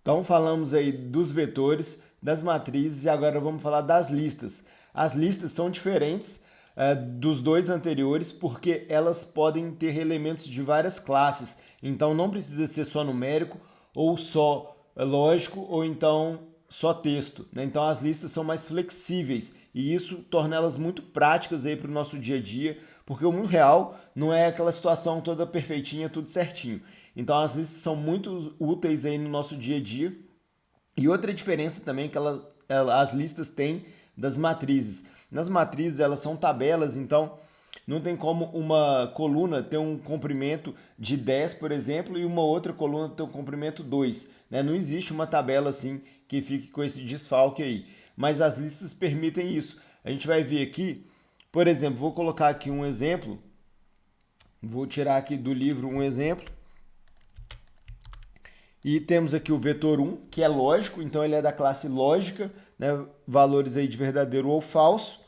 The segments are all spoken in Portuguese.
Então falamos aí dos vetores, das matrizes e agora vamos falar das listas. As listas são diferentes dos dois anteriores porque elas podem ter elementos de várias classes. Então não precisa ser só numérico ou só lógico ou então só texto, né? Então as listas são mais flexíveis e isso torna elas muito práticas aí para o nosso dia a dia, porque o mundo real não é aquela situação toda perfeitinha, tudo certinho. Então as listas são muito úteis aí no nosso dia a dia. E outra diferença também que as listas têm das matrizes. Nas matrizes elas são tabelas, então não tem como uma coluna ter um comprimento de 10, por exemplo, e uma outra coluna ter um comprimento 2. Né? Não existe uma tabela assim que fique com esse desfalque aí. Mas as listas permitem isso. A gente vai ver aqui, por exemplo, vou colocar aqui um exemplo. Vou tirar aqui do livro um exemplo. E temos aqui o vetor 1, que é lógico, então ele é da classe lógica, né? Valores aí de verdadeiro ou falso.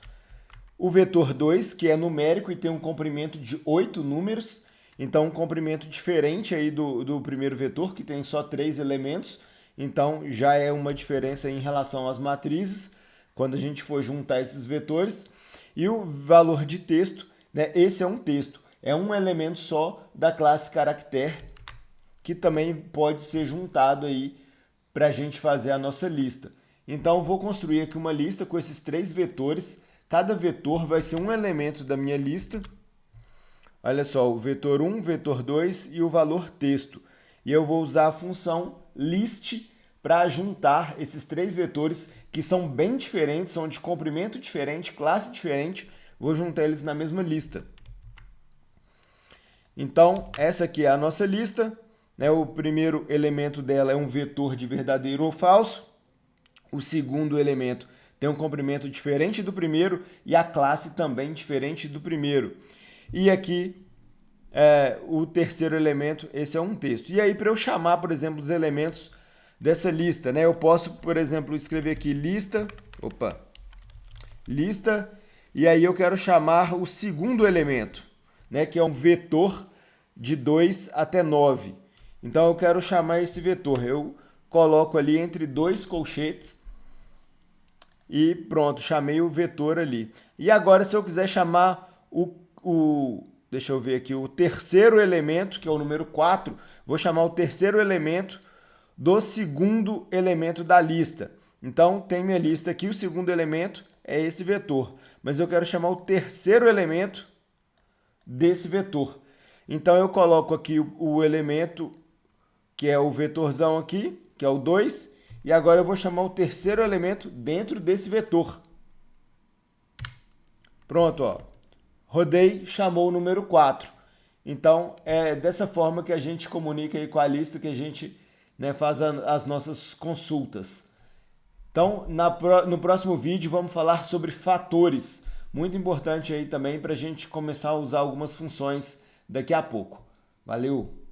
O vetor 2, que é numérico e tem um comprimento de 8 números, então um comprimento diferente aí do primeiro vetor, que tem só 3 elementos, então já é uma diferença em relação às matrizes, quando a gente for juntar esses vetores. E o valor de texto, né? Esse é um texto, é um elemento só da classe caractere, que também pode ser juntado aí para a gente fazer a nossa lista. Então, vou construir aqui uma lista com esses 3 vetores. Cada vetor vai ser um elemento da minha lista. Olha só, o vetor 1, vetor 2 e o valor texto. E eu vou usar a função list para juntar esses 3 vetores que são bem diferentes, são de comprimento diferente, classe diferente. Vou juntar eles na mesma lista. Então, essa aqui é a nossa lista. Né? O primeiro elemento dela é um vetor de verdadeiro ou falso. O segundo elemento tem um comprimento diferente do primeiro e a classe também diferente do primeiro. E aqui, o terceiro elemento, esse é um texto. E aí, para eu chamar, por exemplo, os elementos dessa lista, né? Eu posso, por exemplo, escrever aqui lista, e aí eu quero chamar o segundo elemento, né? Que é um vetor de 2 até 9. Então eu quero chamar esse vetor. Eu coloco ali entre 2 colchetes e pronto, chamei o vetor ali. E agora, se eu quiser chamar deixa eu ver aqui, o terceiro elemento, que é o número 4, vou chamar o terceiro elemento do segundo elemento da lista. Então, tem minha lista aqui, o segundo elemento é esse vetor. Mas eu quero chamar o terceiro elemento desse vetor. Então, eu coloco aqui o elemento que é o vetorzão aqui, que é o 2, e agora eu vou chamar o terceiro elemento dentro desse vetor. Pronto, ó. Rodei, chamou o número 4. Então, é dessa forma que a gente comunica aí com a lista, que a gente, né, faz as nossas consultas. Então, no próximo vídeo, vamos falar sobre fatores. Muito importante aí também para a gente começar a usar algumas funções daqui a pouco. Valeu!